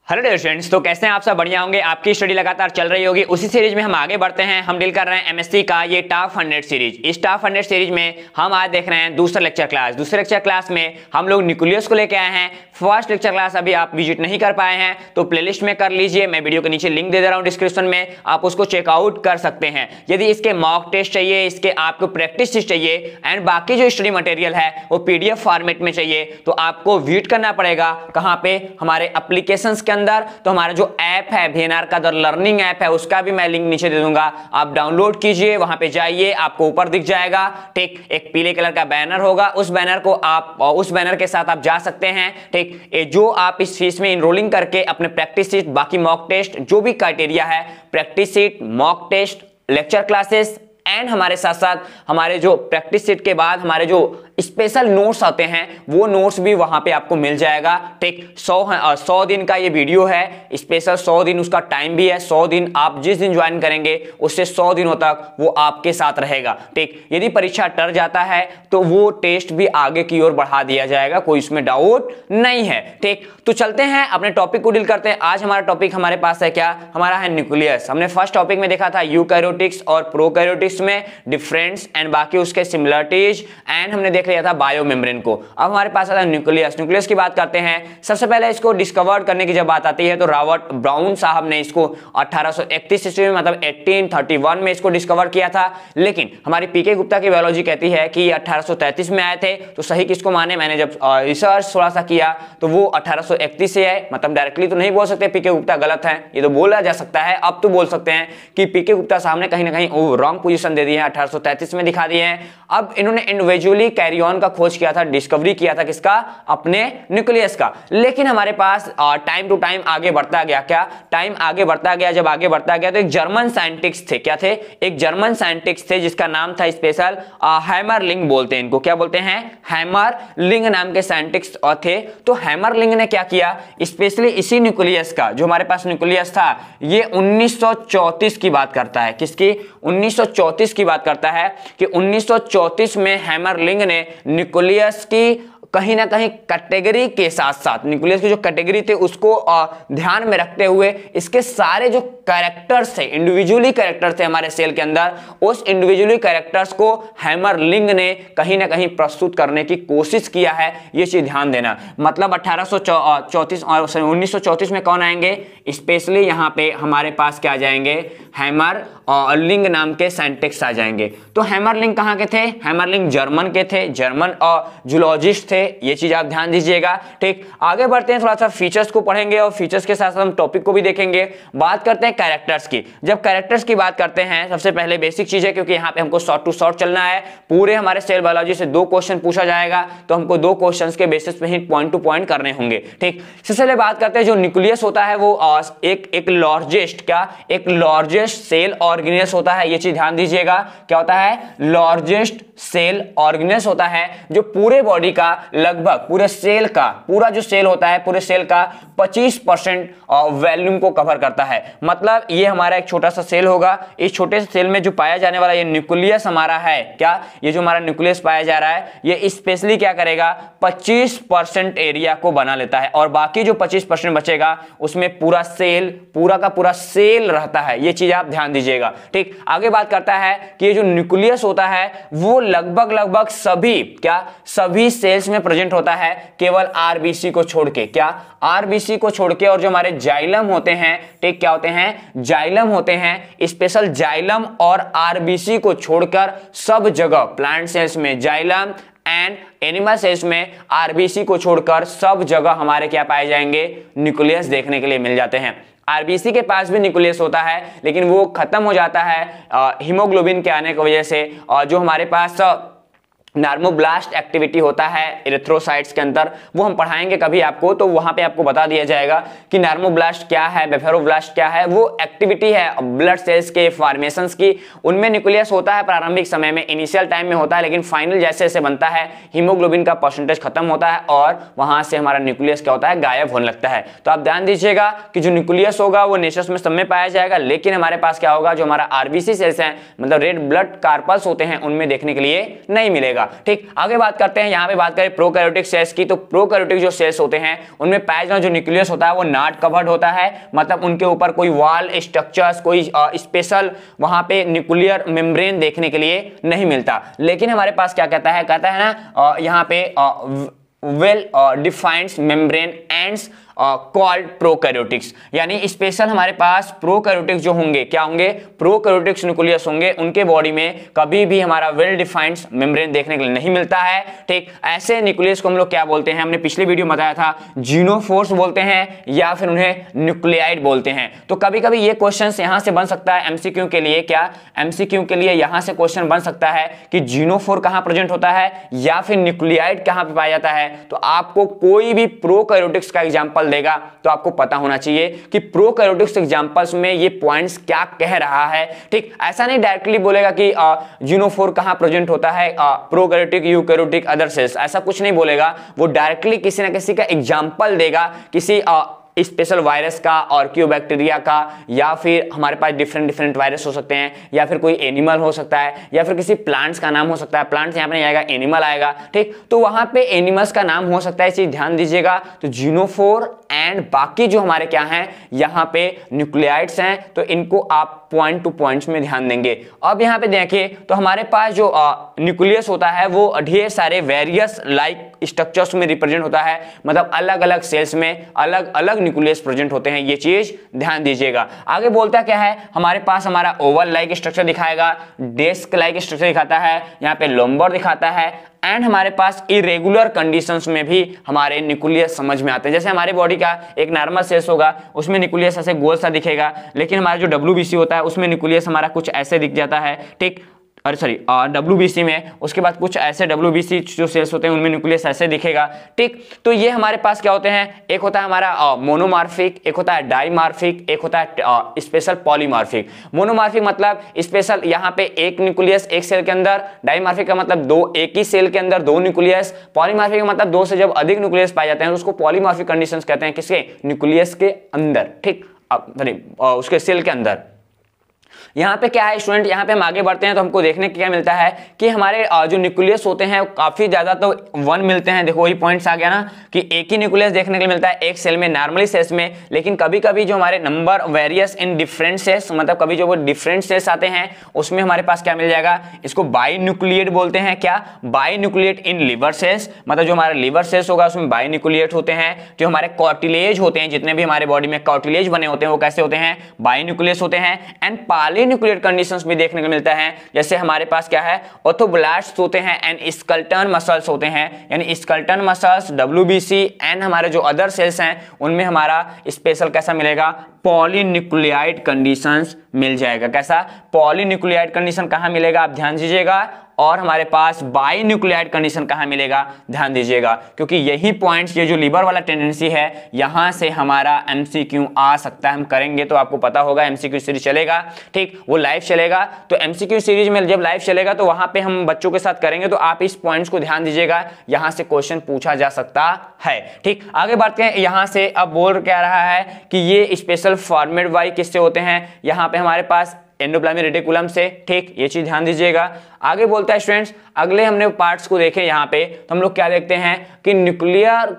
Hello dear students, तो कैसे हैं आप सब? बढ़िया होंगे। आपकी स्टडी लगातार चल रही होगी। उसी सीरीज में हम आगे बढ़ते हैं। हम डील कर रहे हैं एमएससी का ये टॉप 100 सीरीज। इस टॉप 100 सीरीज में हम आज देख रहे हैं दूसरा लेक्चर क्लास। दूसरे लेक्चर क्लास में हम लोग न्यूक्लियस को लेके आए हैं। फर्स्ट लेक्चर क्लास अभी आप विजिट नहीं कर पाए हैं तो प्लेलिस्ट में कर लीजिए। मैं वीडियो के नीचे लिंक दे रहा हूं डिस्क्रिप्शन में, आप उसको चेकआउट कर सकते हैं। यदि इसके मॉक टेस्ट चाहिए, इसके आपको प्रैक्टिस टेस्ट चाहिए एंड बाकी जो स्टडी मटेरियल है वो पीडीएफ फॉर्मेट में चाहिए तो आपको विजिट करना पड़ेगा। कहां पे? हमारे एप्लीकेशंस के अंदर। तो हमारा जो ऐप है VNR का द लर्निंग ऐप है, उसका भी मैं लिंक नीचे दे दूंगा। आप डाउनलोड कीजिए, वहां पे जाइए, आपको ऊपर दिख जाएगा। ठीक, एक पीले कलर का बैनर होगा, उस बैनर को आप उस बैनर के साथ आप जा सकते हैं। ठीक, जो आप इस फीस में इनरोलिंग करके अपने प्रैक्टिस शीट, बाकी मॉक टेस्ट, जो भी क्राइटेरिया है, practice sheet, mock test, lecture classes and हमारे साथ साथ हमारे जो प्रैक्टिस सेट के बाद हमारे जो स्पेशल नोट्स आते हैं वो नोट्स भी वहां पे आपको मिल जाएगा। ठीक, 100 दिन का ये वीडियो है, स्पेशल 100 दिन उसका टाइम भी है। 100 दिन आप जिस दिन ज्वाइन करेंगे उससे 100 दिनों तक वो आपके साथ रहेगा। ठीक, यदि परीक्षा टर जाता है तो वो टेस्ट भी आगे की ओर बढ़ा दिया जाएगा, कोई इसमें डाउट नहीं है। ठीक, तो चलते हैं अपने टॉपिक को डील करते हैं। आज हमारा टॉपिक हमारे पास है क्या? हमारा है न्यूक्लियस। हमने फर्स्ट टॉपिक में देखा था यूकैरियोटिक्स और प्रोकैरियोटिक्स में डिफरेंस एंड बाकी उसके सिमिलरिटीज एंड हमने देख लिया था बायो मेम्ब्रेन को। अब हमारे पास आता है न्यूक्लियस। न्यूक्लियस की बात करते हैं। सबसे पहले इसको डिस्कवर करने की जब बात आती है तो रॉबर्ट ब्राउन साहब ने इसको 1831 ईस्वी में, मतलब 1831 में इसको डिस्कवर किया था। लेकिन हमारी पीके गुप्ता की बायोलॉजी कहती है कि 1833 में आए थे। तो सही किसको माने? मैंने जब रिसर्च थोड़ा सा किया तो वो 1831 से है। मतलब डायरेक्टली तो नहीं बोल सकते पीके गुप्ता गलत है, ये तो बोला जा सकता है। अब तो बोल सकते हैं कि पीके गुप्ता साहब ने कहीं ना कहीं रॉन्ग पोजीशन दे दी है, 1833 में दिखा दिए हैं। अब इन्होंने इंडिविजुअली कैरियन का खोज किया था, डिस्कवरी किया था किसका? अपने न्यूक्लियस का। लेकिन हमारे पास टाइम टू टाइम आगे बढ़ता गया। क्या टाइम आगे बढ़ता गया? जब आगे बढ़ता गया तो एक जर्मन साइंटिस्ट थे। क्या थे? एक जर्मन साइंटिस्ट थे जिसका नाम था स्पेशल हैमरलिंग बोलते हैं इनको। क्या बोलते हैं? हैमरलिंग नाम के साइंटिस्ट थे। तो हैमरलिंग ने क्या किया? स्पेशली इसी न्यूक्लियस का, जो हमारे पास न्यूक्लियस था, ये 1934 की बात करता है। किसकी? 1934 की बात करता है कि 1934 में हैमरलिंग ने न्यूक्लियस की कहीं ना कहीं कैटेगरी के साथ साथ, न्यूक्लियस की जो कैटेगरी थे उसको ध्यान में रखते हुए इसके सारे जो कैरेक्टर्स थे, इंडिविजुअली कैरेक्टर थे हमारे सेल के अंदर, उस इंडिविजुअली कैरेक्टर्स को हैमरलिंग ने कहीं ना कहीं प्रस्तुत करने की कोशिश किया है। ये चीज ध्यान देना। मतलब 1834 और 1934 में कौन आएंगे? स्पेशली यहां पे हमारे पास क्या आ जाएंगे? हैमरलिंग नाम के साइंटिस्ट आ जाएंगे। तो हैमरलिंग कहां के थे? हैमरलिंग जर्मन के थे, जर्मन जूलॉजिस्ट थे। ये चीज आप ध्यान दीजिएगा। ठीक, आगे बढ़ते हैं, थोड़ा सा फीचर्स को पढ़ेंगे और फीचर्स के साथ हम टॉपिक को भी देखेंगे। बात करते हैं कैरेक्टर्स की। जब कैरेक्टर्स की बात करते हैं, सबसे पहले बेसिक चीज है, क्योंकि यहाँ पे हमको शॉर्ट टू शॉर्ट चलना है। पूरे हमारे सेल बायोलॉजी से 2 क्वेश्चन पूछा जाएगा तो हमको 2 क्वेश्चंस के बेसिस पे ही पॉइंट टू पॉइंट करने होंगे। ठीक, सबसे पहले बात करते हैं जो न्यूक्लियस होता है वो एक लार्जेस्ट, क्या एक लार्जेस्ट सेल ऑर्गेनेस होता है। ये चीज ध्यान दीजिएगा। क्या होता है? लार्जेस्ट सेल ऑर्गेनेस होता है जो पूरे बॉडी का लगभग, पूरे सेल का, पूरा जो सेल होता है पूरे सेल का 25% वॉल्यूम को कवर करता है। मतलब ये हमारा एक छोटा सा सेल होगा। इस छोटे से सेल में जो पाया जाने वाला ये न्यूक्लियस हमारा है, क्या ये जो हमारा न्यूक्लियस पाया जा रहा है ये स्पेशली क्या करेगा? 25% एरिया को बना लेता है और बाकी जो 25% बचेगा उसमें पूरा सेल, पूरा का पूरा सेल रहता है। ये चीज आप ध्यान दीजिएगा। ठीक, आगे बात करता है कि ये जो न्यूक्लियस होता है वो लगभग सभी, क्या सभी सेल्स में प्रेजेंट होता है, केवल आरबीसी को छोड़ के। क्या? आरबीसी को छोड़ के। और जो हमारे जाइलम होते हैं, ठीक, क्या होते हैं? जाइलम होते हैं। स्पेशल जाइलम और आरबीसी को छोड़कर सब जगह प्लांट सेल्स में जाइलम एंड एनिमल सेल्स में आरबीसी को छोड़कर सब जगह हमारे क्या पाए जाएंगे? न्यूक्लियस देखने के लिए मिल जाते हैं। आरबीसी के पास भी न्यूक्लियस होता है लेकिन वो खत्म हो जाता है हीमोग्लोबिन के आने की वजह से। और जो हमारे पास नार्मोब्लास्ट एक्टिविटी होता है एरिथ्रोसाइट्स के अंदर, वो हम पढ़ाएंगे कभी आपको, तो वहां पे आपको बता दिया जाएगा कि नार्मोब्लास्ट क्या है, ब्लेफेरोब्लास्ट क्या है। वो एक्टिविटी है ब्लड सेल्स के फॉर्मेशंस की। उनमें न्यूक्लियस होता है प्रारंभिक समय में, इनिशियल टाइम में होता है, लेकिन फाइनल जैसे जैसे बनता है हीमोग्लोबिन का परसेंटेज खत्म होता है और वहां से हमारा न्यूक्लियस क्या होता है? गायब होने लगता है। तो आप ध्यान दीजिएगा कि जो न्यूक्लियस होगा वो नेचर में सब में पाया जाएगा, लेकिन हमारे पास क्या होगा? जो हमारा आरबीसी सेल्स हैं, मतलब रेड ब्लड कार्पल्स होते हैं, उनमें देखने के लिए नहीं मिलेगा। मिलेगा। ठीक, आगे बात करते हैं, यहाँ पे बात करें प्रोकैरियोटिक सेल्स की, तो प्रोकैरियोटिक जो सेल्स होते हैं उनमें पाया जाने जो न्यूक्लियस होता है वो नॉट कवर्ड होता है, मतलब उनके ऊपर कोई वॉल स्ट्रक्चर्स, कोई स्पेशल वहां पे न्यूक्लियर मेम्ब्रेन देखने के लिए नहीं मिलता। लेकिन हमारे पास क्या कहता है ना यहाँ पे well defined membrane ends called prokaryotics, यानी स्पेशल हमारे पास प्रोकैरियोटिक्स जो होंगे, क्या होंगे, प्रोकैरियोटिक्स न्यूक्लियस होंगे, उनके बॉडी में कभी भी हमारा वेल डिफाइंड मेम्ब्रेन देखने के लिए नहीं मिलता है। ठीक, ऐसे न्यूक्लियस को हम लोग क्या बोलते हैं, हमने पिछले वीडियो में बताया था, जीनोफोर्स बोलते हैं या फिर उन्हें न्यूक्लियाइड बोलते हैं। तो कभी कभी ये क्वेश्चन यहां से बन सकता है एमसीक्यू के लिए, क्या एमसीक्यू के लिए यहां से क्वेश्चन बन सकता है कि जीनोफोर कहां प्रेजेंट होता है या फिर न्यूक्लियाइड कहां पे पाया जाता है। तो आपको कोई भी प्रोकैरियोटिक्स का एग्जांपल देगा तो आपको पता होना चाहिए कि प्रोकैरियोटिक्स एग्जांपल्स में ये पॉइंट्स क्या कह रहा है। ठीक, ऐसा नहीं डायरेक्टली बोलेगा कि जीनोफोर कहां प्रेजेंट होता है, प्रोकैरियोटिक, यूकैरियोटिक, अदर सेल्स, ऐसा कुछ नहीं बोलेगा। वो डायरेक्टली किसी ना किसी का एग्जांपल देगा, किसी स्पेशल वायरस का, आर्कियोबैक्टीरिया का, या फिर हमारे पास डिफरेंट वायरस हो सकते हैं, या फिर कोई एनिमल हो सकता है, या फिर किसी प्लांट्स का नाम हो सकता है। प्लांट्स यहाँ पे नहीं आएगा, एनिमल आएगा। ठीक, तो वहां पे एनिमल्स का नाम हो सकता है, इस चीज ध्यान दीजिएगा। तो जीनोफोर एंड बाकी जो हमारे क्या हैं यहाँ पे न्यूक्लियाइड्स हैं, तो इनको आप पॉइंट टू पॉइंट्स में ध्यान देंगे। अब यहाँ पे देखिए तो हमारे पास जो न्यूक्लियस होता है वो ढेर सारे वेरियस लाइक स्ट्रक्चर्स में रिप्रेजेंट होता है, मतलब अलग अलग सेल्स में अलग अलग न्यूक्लियस प्रेजेंट होते हैं, ये चीज ध्यान दीजिएगा। आगे बोलता क्या है, हमारे पास हमारा ओवल लाइक स्ट्रक्चर दिखाएगा, डेस्क लाइक स्ट्रक्चर दिखाता है, यहाँ पे लोम्बर दिखाता है, एंड हमारे पास इरेगुलर कंडीशंस में भी हमारे न्यूक्लियस समझ में आते हैं। जैसे हमारी बॉडी का एक नॉर्मल सेल्स होगा, उसमें न्यूक्लियस ऐसे गोल सा दिखेगा, लेकिन हमारा जो डब्ल्यूबीसी होता है उसमें न्यूक्लियस हमारा कुछ ऐसे दिख जाता है। ठीक, अरे सॉरी डब्ल्यूबीसी में, उसके बाद कुछ ऐसे डब्ल्यूबीसी जो सेल्स होते हैं उनमें न्यूक्लियस ऐसे दिखेगा। ठीक, तो ये हमारे पास क्या होते हैं, एक होता है हमारा मोनोमार्फिक, एक होता है डाइमार्फिक, एक होता है स्पेशल पॉलीमार्फिक। मोनोमार्फिक मतलब स्पेशल यहाँ पे एक न्यूक्लियस एक सेल के अंदर, डाइमार्फिक का मतलब दो, एक ही सेल के अंदर दो न्यूक्लियस, पॉलीमार्फिक का मतलब दो से जब अधिक न्यूक्लियस पाए जाते हैं तो उसको पॉलीमार्फिक कंडीशंस कहते हैं, किसके, न्यूक्लियस के अंदर। ठीक, उसके सेल के अंदर। यहाँ पे क्या है स्टूडेंट, यहाँ पे हम आगे बढ़ते हैं तो हमको देखने को क्या मिलता है कि हमारे जो न्यूक्लियस होते हैं काफी ज्यादा तो 1 मिलते हैं। देखो वही पॉइंट्स आ गया ना कि एक ही न्यूक्लियस देखने को मिलता है एक सेल में, नॉर्मली सेल्स में, लेकिन कभी कभी जो हमारे number various in different cells, मतलब कभी जो वो डिफरेंट सेल्स आते हैं उसमें हमारे पास क्या मिल जाएगा, इसको बाई न्यूक्लिएट बोलते हैं। क्या, by nucleate in liver cells, मतलब जो हमारा लिवर सेल्स होगा उसमें बाई न्यूक्लिएट होते हैं। जो हमारे कार्टिलेज होते हैं, जितने भी हमारे बॉडी में कार्टिलेज बने होते हैं वो कैसे होते हैं, बाई न्यूक्लियस होते हैं। एंड पॉलीन्यूक्लिएट कंडीशंस भी देखने को मिलता है, जैसे हमारे पास क्या है, ऑर्थोब्लास्ट्स होते हैं एंड स्केलेटन मसल्स होते हैं, यानी स्केलेटन मसल्स, डब्ल्यूबीसी एंड हमारे जो अदर सेल्स हैं उनमें हमारा स्पेशल कैसा मिलेगा, पॉलीन्यूक्लियाइड कंडीशंस मिल जाएगा। कैसा, पॉलीन्यूक्लियाइड कंडीशन कहां मिलेगा, आप ध्यान दीजिएगा। और हमारे पास बाई न्यूक्लियाइड कंडीशन कहां मिलेगा, ध्यान दीजिएगा, क्योंकि यही पॉइंट्स, ये जो लिवर वाला टेंडेंसी है, यहां से हमारा एमसीक्यू आ सकता है। हम करेंगे तो आपको पता होगा, एमसीक्यू सीरीज चलेगा। ठीक, वो लाइव चलेगा, तो एमसीक्यू सीरीज में जब लाइव चलेगा तो वहां पे हम बच्चों के साथ करेंगे, तो आप इस पॉइंट्स को ध्यान दीजिएगा, यहां से क्वेश्चन पूछा जा सकता है। ठीक, आगे बढ़ते हैं। यहां से अब बोल क्या रहा है कि ये स्पेशल फॉर्मेट वाई किससे होते हैं, यहां पे हमारे पास एंडोप्लाज्मिक रेटिकुलम से। ठीक, ये चीज ध्यान दीजिएगा। आगे बोलता है स्टूडेंट्स, अगले हमने पार्ट्स को देखे यहाँ पे, तो हम लोग क्या देखते हैं कि न्यूक्लियर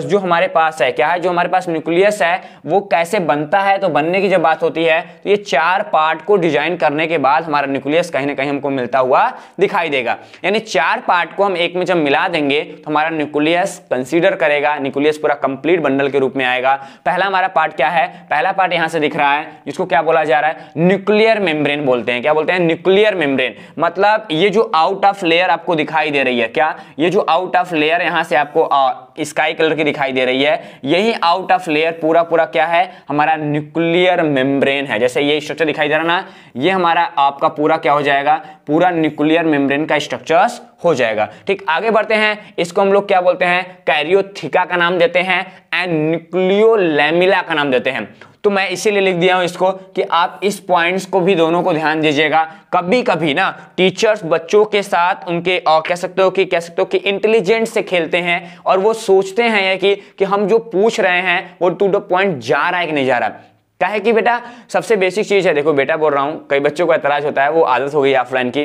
जो हमारे पास है, क्या है, जो हमारे पास न्यूक्लियस है वो कैसे बनता है। तो बनने की जब बात होती है तो ये 4 पार्ट को डिजाइन करने के बाद हमारा न्यूक्लियस कहीं ना कहीं हमको मिलता हुआ दिखाई देगा। यानी 4 पार्ट को हम एक में जब मिला देंगे तो हमारा न्यूक्लियस कंसीडर करेगा, न्यूक्लियस पूरा कंप्लीट बंडल के रूप में आएगा। पहला हमारा पार्ट क्या है, पहला पार्ट यहां से दिख रहा है, जिसको क्या बोला जा रहा है, न्यूक्लियर मेम्ब्रेन बोलते हैं। क्या बोलते हैं, न्यूक्लियर मेम्ब्रेन। मतलब ये जो आउट ऑफ लेयर आपको दिखाई दे रही है, क्या, ये जो आउट ऑफ लेयर यहां से आपको स्काई कलर की दिखाई दे रही है, यही आउट ऑफ लेयर पूरा क्या है, हमारा न्यूक्लियर मेम्ब्रेन है। जैसे ये स्ट्रक्चर दिखाई दे रहा ना, ये हमारा आपका पूरा क्या हो जाएगा, पूरा न्यूक्लियर मेम्ब्रेन का स्ट्रक्चर्स हो जाएगा। ठीक, आगे बढ़ते हैं। इसको हम लोग क्या बोलते हैं, कैरियोथिका का नाम देते हैं एंड न्यूक्लियोलैमिला का नाम देते हैं। तो मैं इसीलिए लिख दिया हूं इसको कि आप इस पॉइंट्स को भी दोनों को ध्यान दीजिएगा। कभी कभी ना टीचर्स बच्चों के साथ उनके कह सकते हो कि इंटेलिजेंट से खेलते हैं और वो सोचते हैं कि हम जो पूछ रहे हैं वो टू द पॉइंट जा रहा है कि नहीं जा रहा। क्या है कि बेटा सबसे बेसिक चीज है, देखो बेटा बोल रहा हूं, कई बच्चों को ऐतराज होता है, वो आदत हो गई ऑफलाइन की,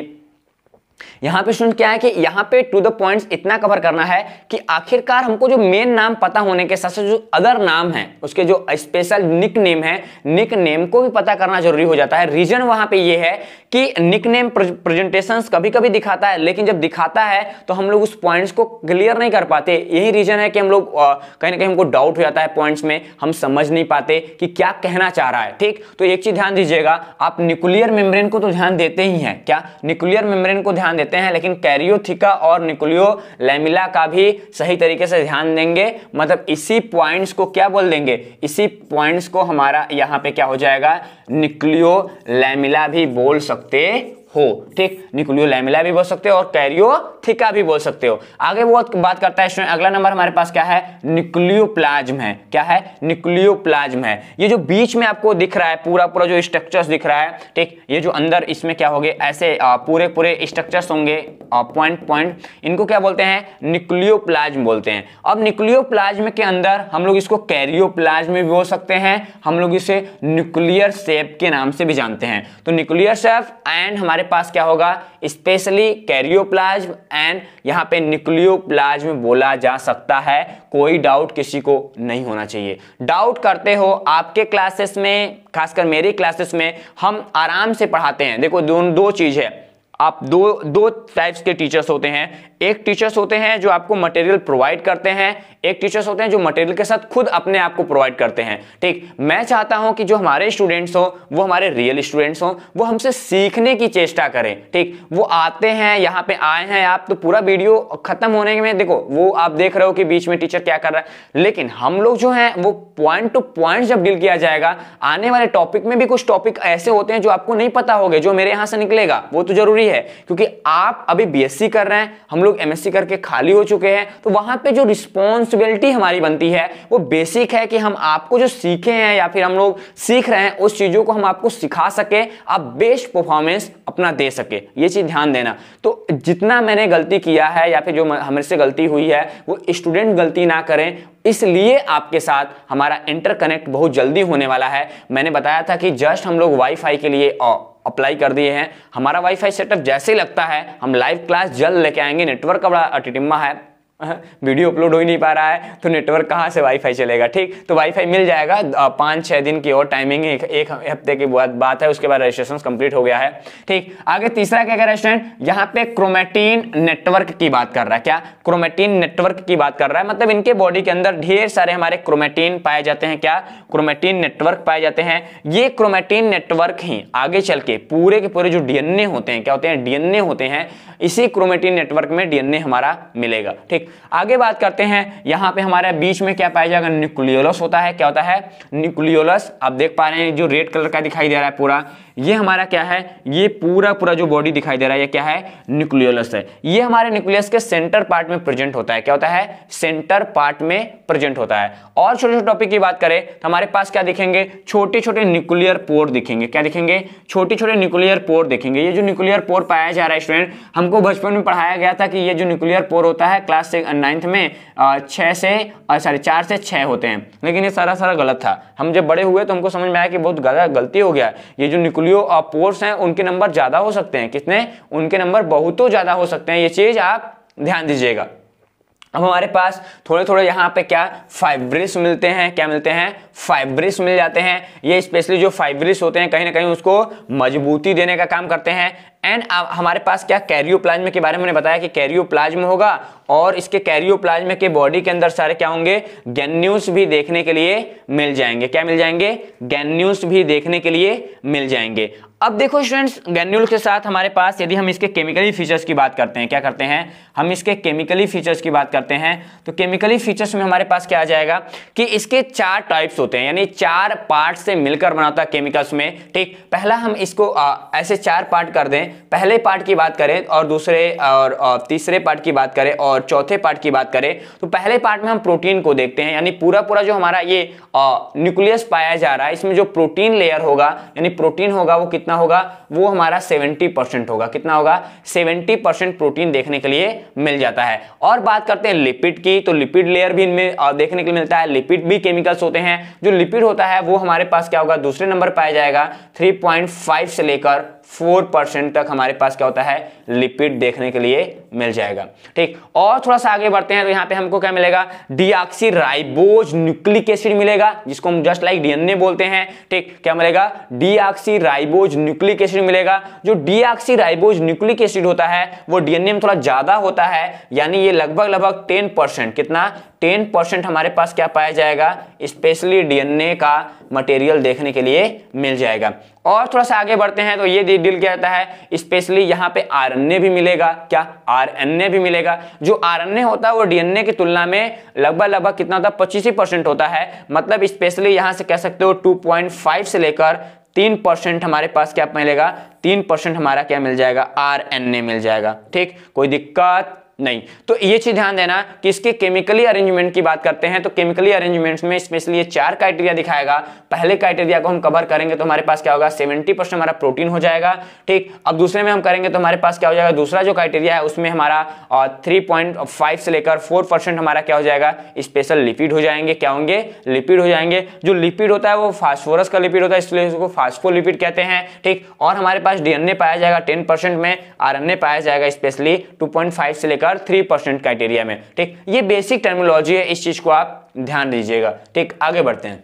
यहाँ पे स्टूडेंट क्या है कि यहाँ पे टू द पॉइंट्स इतना कवर करना है कि आखिरकार हमको जो मेन नाम पता होने के साथ साथ जो अदर नाम है, उसके जो स्पेशल निक नेम है, निक नेम को भी पता करना जरूरी हो जाता है। रीजन वहां पे ये है कि निक नेम प्रेजेंटेशंस कभी कभी दिखाता है, लेकिन जब दिखाता है तो हम लोग उस पॉइंट्स को क्लियर नहीं कर पाते। यही रीजन है कि हम लोग कहीं ना कहीं हमको डाउट हो जाता है पॉइंट्स में, हम समझ नहीं पाते कि क्या कहना चाह रहा है। ठीक, तो एक चीज ध्यान दीजिएगा, आप न्यूक्लियर मेम्ब्रेन को तो ध्यान देते ही हैं, क्या न्यूक्लियर मेम्ब्रेन को ध्यान देते हैं, लेकिन कैरियोथिका और न्यूक्लियो लैमिला का भी सही तरीके से ध्यान देंगे। मतलब इसी पॉइंट्स को क्या बोल देंगे, इसी पॉइंट्स को हमारा यहाँ पे क्या हो जाएगा, न्यूक्लियो लैमिला भी बोल सकते हो। ठीक, न्यूक्लियो लैमिला भी बोल सकते हो और कैरियोथिका भी बोल सकते हो। आगे वो बात करता है स्टूडेंट, अगला नंबर हमारे पास क्या है, न्यूक्लियोप्लाज्म है। क्या है, न्यूक्लियोप्लाज्म है। ये जो बीच में आपको दिख रहा है पूरा पूरा जो स्ट्रक्चर्स दिख रहा है, ठीक, ये जो अंदर इसमें क्या होंगे, ऐसे पूरे पूरे स्ट्रक्चर्स होंगे, पॉइंट पॉइंट, इनको क्या बोलते हैं, न्यूक्लियोप्लाज्म बोलते हैं। अब न्यूक्लियोप्लाज्म के अंदर हम लोग इसको कैरियोप्लाज्म भी बोल सकते हैं, हम लोग इसे न्यूक्लियर शेप के नाम से भी जानते हैं। तो न्यूक्लियर शेप एंड हमारे पास क्या होगा, स्पेशली कैरियोप्लाज्म एंड यहाँ पे न्यूक्लियोप्लाज्म बोला जा सकता है। कोई डाउट किसी को नहीं होना चाहिए। डाउट करते हो आपके क्लासेस में, खासकर मेरी क्लासेस में हम आराम से पढ़ाते हैं। देखो दो चीज है, आप दो टाइप्स के टीचर्स होते हैं। एक टीचर्स होते हैं जो आपको मटेरियल प्रोवाइड करते हैं, एक टीचर्स होते हैं जो मटेरियल के साथ खुद अपने आप को प्रोवाइड करते हैं। ठीक, मैं चाहता हूं कि जो हमारे स्टूडेंट्स हो वो हमारे रियल स्टूडेंट्स हो, वो हमसे सीखने की चेष्टा करें। ठीक, वो आते हैं, यहाँ पे आए हैं आप, तो पूरा वीडियो खत्म होने में देखो वो आप देख रहे हो कि बीच में टीचर क्या कर रहा है, लेकिन हम लोग जो है वो पॉइंट टू पॉइंट जब डील किया जाएगा, आने वाले टॉपिक में भी कुछ टॉपिक ऐसे होते हैं जो आपको नहीं पता होंगे, जो मेरे यहां से निकलेगा वो तो जरूरी है, क्योंकि आप अभी बीएससी कर रहे हैं, हम लोग एमएससी करके खाली हो चुके हैं। तो वहां पे जो रिस्पॉन्सिबिलिटी हमारी बनती है वो बेसिक है कि हम आपको जो सीखे हैं या फिर हम लोग सीख रहे हैं उस चीजों को हम आपको सिखा सके, आप बेस्ट परफॉर्मेंस अपना दे सके। ये चीज ध्यान देना। तो जितना मैंने गलती किया है या फिर जो हमारे से गलती हुई है वो स्टूडेंट गलती ना करें, इसलिए आपके साथ हमारा इंटरकनेक्ट बहुत जल्दी होने वाला है। मैंने बताया था कि जस्ट हम लोग वाईफाई के लिए अप्लाई कर दिए हैं। हमारा वाईफाई सेटअप जैसे ही लगता है हम लाइव क्लास जल्द लेके आएंगे। नेटवर्क का बड़ा टिटिम्मा है, वीडियो अपलोड हो ही नहीं पा रहा है, तो नेटवर्क कहाँ से वाईफाई चलेगा। ठीक, तो वाईफाई मिल जाएगा। 5-6 दिन की और टाइमिंग, एक हफ्ते की बात है, उसके बाद रजिस्ट्रेशन कंप्लीट हो गया है। ठीक, आगे तीसरा क्या कर रहा है स्टूडेंट, यहाँ पे क्रोमेटिन नेटवर्क की बात कर रहा है। क्या, क्रोमेटिन नेटवर्क की बात कर रहा है, मतलब इनके बॉडी के अंदर ढेर सारे हमारे क्रोमेटिन पाए जाते हैं। क्या, क्रोमेटिन नेटवर्क पाए जाते हैं। ये क्रोमेटिन नेटवर्क ही आगे चल के पूरे के पूरे जो डीएनए होते हैं, क्या होते हैं, डीएनए होते हैं, इसी क्रोमेटिन नेटवर्क में डीएनए हमारा मिलेगा। ठीक, आगे बात करते हैं, यहां पे हमारे बीच में क्या पाया जाएगा, न्यूक्लियोलस होता है। क्या होता है, न्यूक्लियोलस। आप देख पा रहे हैं जो रेड कलर का दिखाई दे रहा है पूरा, ये हमारा क्या है, ये पूरा पूरा जो बॉडी दिखाई दे रहा है ये क्या है, न्यूक्लियोलस है। ये हमारे न्यूक्लियस के सेंटर पार्ट में प्रेजेंट होता है। क्या होता है, सेंटर पार्ट में प्रेजेंट होता है। और छोटे छोटे टॉपिक की बात करें तो हमारे पास क्या दिखेंगे, छोटे छोटे न्यूक्लियर पोर दिखेंगे। क्या दिखेंगे, छोटे छोटे न्यूक्लियर पोर दिखेंगे। ये जो न्यूक्लियर पोर पाया जा रहा है स्टूडेंट, हमको बचपन में पढ़ाया गया था कि ये जो न्यूक्लियर पोर होता है क्लास 9th में 4 से 6 होते हैं, लेकिन ये सारा गलत था। हम जब बड़े हुए तो हमको समझ में आया कि बहुत गलती हो गया। ये जो न्यूक्लियो पोर्स हैं उनके नंबर ज्यादा हो सकते हैं। कितने, उनके नंबर बहुतों ज्यादा हो सकते हैं। ये चीज आप ध्यान दीजिएगा। अब हमारे पास थोड़े थोड़े यहाँ पे क्या फाइब्रिस मिलते हैं। क्या मिलते हैं, फाइब्रिस मिल जाते हैं। ये स्पेशली जो फाइब्रिस होते हैं कहीं ना कहीं उसको मजबूती देने का काम करते हैं। एंड हमारे पास क्या, कैरियोप्लाज्म के बारे में मैंने बताया कि कैरियोप्लाज्म होगा और इसके कैरियोप्लाज्म के बॉडी के अंदर सारे क्या होंगे, गैन्यूल्स भी देखने के लिए मिल जाएंगे। क्या मिल जाएंगे, गैन्यूल्स भी देखने के लिए मिल जाएंगे। अब देखो स्टूडेंट्स, गैन्यूल के साथ हमारे पास यदि हम इसके केमिकली फीचर्स की बात करते हैं, क्या करते हैं हम इसके केमिकली फीचर्स की बात करते हैं, तो केमिकली फीचर्स में हमारे पास क्या आ जाएगा कि इसके 4 टाइप्स होते हैं, यानी 4 पार्ट से मिलकर बनाता है केमिकल्स में। ठीक, पहला हम इसको ऐसे 4 पार्ट कर दें। पहले पार्ट की बात करें और दूसरे और तीसरे पार्ट की बात करें और चौथे पार्ट की बात करें, तो पहले पार्ट में हम प्रोटीन को देखते हैं। यानी पूरा पूरा जो हमारा ये न्यूक्लियस पाया जा रहा है, इसमें जो प्रोटीन लेयर होगा यानी प्रोटीन होगा वो कितना होगा, वो हमारा 70% होगा। कितना होगा, 70% प्रोटीन देखने के लिए मिल जाता है। और बात करते हैं लिपिड की, तो लिपिड लेयर भी इनमें देखने के लिए मिलता है। लिपिड भी केमिकल्स होते हैं। जो लिपिड होता है वो हमारे पास क्या होगा, दूसरे नंबर पाया जाएगा। 3.5 से लेकर 4% तक हमारे पास क्या होता है, लिपिड देखने के लिए मिल जाएगा। ठीक, और थोड़ा सा आगे बढ़ते हैं तो यहाँ पे हमको क्या मिलेगा, डीऑक्सीराइबोज न्यूक्लिक एसिड मिलेगा, जिसको हम जस्ट लाइक डीएनए बोलते हैं। ठीक, क्या मिलेगा, डीऑक्सीराइबोज न्यूक्लिक एसिड मिलेगा। जो डीऑक्सीराइबोज न्यूक्लिक एसिड होता है वो डीएनए में थोड़ा ज्यादा होता है, यानी ये लगभग 10%, कितना, 10% हमारे पास क्या पाया जाएगा, स्पेशली डीएनए का मटेरियल देखने के लिए मिल जाएगा। और थोड़ा सा आगे बढ़ते हैं तो ये डील क्या रहता है, स्पेशली यहाँ पे आरएनए भी मिलेगा। क्या, आरएनए भी मिलेगा। जो आरएनए होता है वो डीएनए की तुलना में लगभग कितना होता है, 25% होता है। मतलब स्पेशली यहाँ से कह सकते हो 2.5 से लेकर 3% हमारे पास क्या मिलेगा, 3% हमारा क्या मिल जाएगा, आरएनए मिल जाएगा। ठीक, कोई दिक्कत नहीं। तो ये चीज ध्यान देना कि इसके केमिकली अरेंजमेंट की बात करते हैं तो केमिकली अरेंजमेंट्स में स्पेशली ये 4 क्राइटेरिया दिखाएगा। पहले क्राइटेरिया को हम कवर करेंगे तो हमारे पास क्या होगा, 70% हमारा प्रोटीन हो जाएगा। ठीक, अब दूसरे में हम करेंगे तो हमारे पास क्या हो जाएगा, दूसरा जो क्राइटेरिया है उसमें हमारा 3.5 से लेकर 4% हमारा क्या हो जाएगा, स्पेशल लिपिड हो जाएंगे। क्या होंगे, लिपिड हो जाएंगे। जो लिपिड होता है वो फास्फोरस का लिपिड होता है, इसलिए उसको फास्फोलिपिड कहते हैं। ठीक, और हमारे पास डीएनए पाया जाएगा 10% में, आरएनए पाया जाएगा स्पेशली 2.5 से लेकर 3% क्राइटेरिया में। ठीक, ये बेसिक टर्मिनोलॉजी है, इस चीज को आप ध्यान दीजिएगा। ठीक, आगे बढ़ते हैं।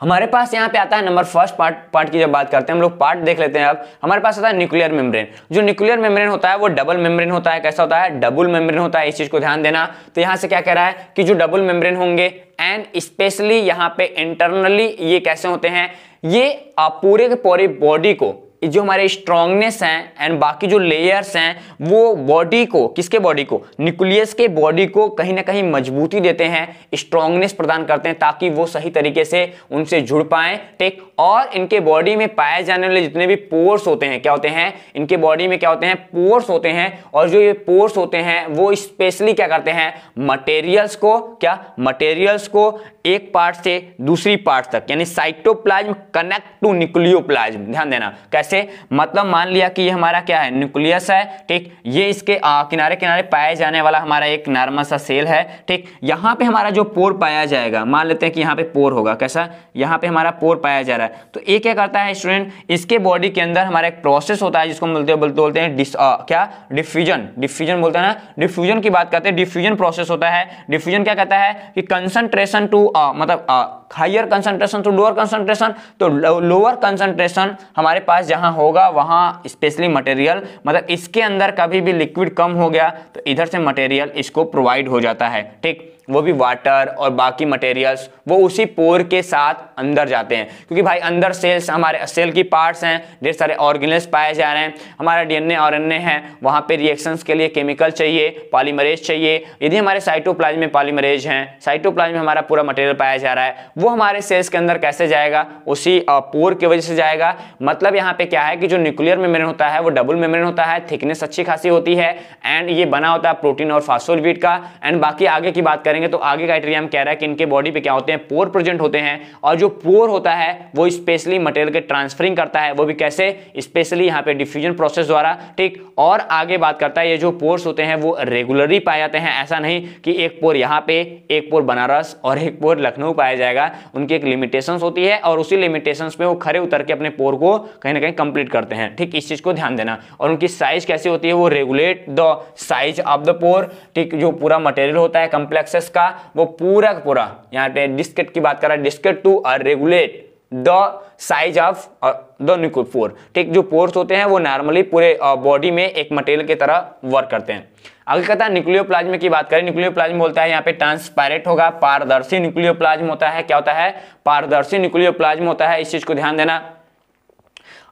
हमारे पास यहाँ पे आता है नंबर फर्स्ट पार्ट की जब बात करते हैं हम लोग, पार्ट देख लेते हैं। अब हमारे पास आता है न्यूक्लियर मेम्ब्रेन। जो न्यूक्लियर मेम्ब्रेन होता है वो डबल मेम्ब्रेन होता है। कैसा होता है, डबल मेम्ब्रेन होता है। इस चीज को ध्यान देना। तो यहाँ से क्या कह रहा है कि जो डबल मेम्ब्रेन होंगे एंड स्पेशली यहाँ पे इंटरनली ये कैसे होते हैं, ये पूरे के पूरे बॉडी को, जो हमारे स्ट्रांगनेस हैं एंड बाकी जो लेयर्स हैं वो बॉडी को, किसके बॉडी को, न्यूक्लियस के बॉडी को कहीं ना कहीं मजबूती देते हैं, स्ट्रांगनेस प्रदान करते हैं ताकि वो सही तरीके से उनसे जुड़ पाएं। ठीक, और इनके बॉडी में पाए जाने वाले जितने भी पोर्स होते हैं, क्या होते हैं, इनके बॉडी में क्या होते हैं, पोर्स होते हैं। और जो ये पोर्स होते हैं वो स्पेशली क्या करते हैं, मटेरियल्स को, क्या, मटेरियल्स को एक पार्ट से दूसरी पार्ट तक, यानी साइटोप्लाज्म कनेक्ट टू न्यूक्लियोप्लाज्म। ध्यान देना कैसे, मतलब मान लिया कि ये हमारा क्या है, न्यूक्लियस है। ठीक, ये इसके किनारे किनारे पाए जाने वाला हमारा एक नॉर्मल सा सेल है। ठीक, यहाँ पे हमारा जो पोर पाया जाएगा, मान लेते हैं कि यहाँ पे पोर होगा, कैसा, यहाँ पे हमारा पोर पाया जा रहा है। तो ये क्या करता है स्टूडेंट, इसके बॉडी के अंदर हमारा एक प्रोसेस होता है जिसको बोलते हैं क्या, डिफ्यूजन। डिफ्यूजन बोलते हैं ना, डिफ्यूजन की बात करते हैं। डिफ्यूजन प्रोसेस होता है। डिफ्यूजन क्या कहता है कि कंसंट्रेशन टू मतलब higher concentration to lower concentration. तो लोअर कंसंट्रेशन हमारे पास जहां होगा वहां स्पेशली मटेरियल, मतलब इसके अंदर कभी भी लिक्विड कम हो गया तो इधर से मटेरियल इसको प्रोवाइड हो जाता है। ठीक, वो भी वाटर और बाकी मटेरियल्स वो उसी पोर के साथ अंदर जाते हैं, क्योंकि भाई अंदर सेल्स, हमारे सेल की पार्ट्स हैं, ढेर सारे ऑर्गेनेल्स पाए जा रहे हैं, हमारा डीएनए आरएनए है, वहां पे रिएक्शंस के लिए केमिकल चाहिए, पॉलीमरेज चाहिए। यदि हमारे साइटोप्लाज्म में पॉलीमरेज हैं, साइटोप्लाज्म में हमारा पूरा मटेरियल पाया जा रहा है, वो हमारे सेल्स के अंदर कैसे जाएगा, उसी पोर की वजह से जाएगा। मतलब यहाँ पे क्या है कि जो न्यूक्लियर मेम्ब्रेन होता है वो डबल मेम्ब्रेन होता है, थिकनेस अच्छी खासी होती है एंड ये बना होता है प्रोटीन और फास्फोलिपिड का। एंड बाकी आगे की बात करेंगे तो आगे क्राइटेरिया हम कह रहा है कि इनके बॉडी पे क्या होते हैं, पोर प्रेजेंट होते हैं। और जो पोर होता है वो स्पेशली मटेरियल के ट्रांसफरिंग करता है, वो भी कैसे, स्पेशली यहाँ पे डिफ्यूजन प्रोसेस द्वारा। ठीक, और आगे बात करता है ये जो पोर्स होते हैं वो रेगुलरली पाए जाते हैं। ऐसा नहीं कि एक पोर यहाँ पे, एक पोर बनारस और एक पोर लखनऊ पाया जाएगा। उनकी एक लिमिटेशंस होती है और उसी लिमिटेशंस में वो खड़े उतर के अपने पोर को कहीं ना कहीं कंप्लीट करते हैं। ठीक, इस चीज को ध्यान देना। और उनकी साइज कैसी होती है, वो regulate the size of the pore. ठीक, जो पूरा मटेरियल होता है कॉम्प्लेक्सेस का वो पूरा यहाँ पे डिस्केट की बात कर रहा है, डिस्केट to regulate the size of the nuclear pore. ठीक, जो पोर्स होते हैं वो नॉर्मली पूरे बॉडी में एक मटेरियल की तरह वर्क करते हैं। आगे कहता है न्यूक्लियोप्लाज्म की बात करें। न्यूक्लियोप्लाज्म बोलता है यहाँ पे ट्रांसपेरेंट होगा, पारदर्शी न्यूक्लियोप्लाज्म होता है। क्या होता है, पारदर्शी न्यूक्लियोप्लाज्म होता है। इस चीज को ध्यान देना।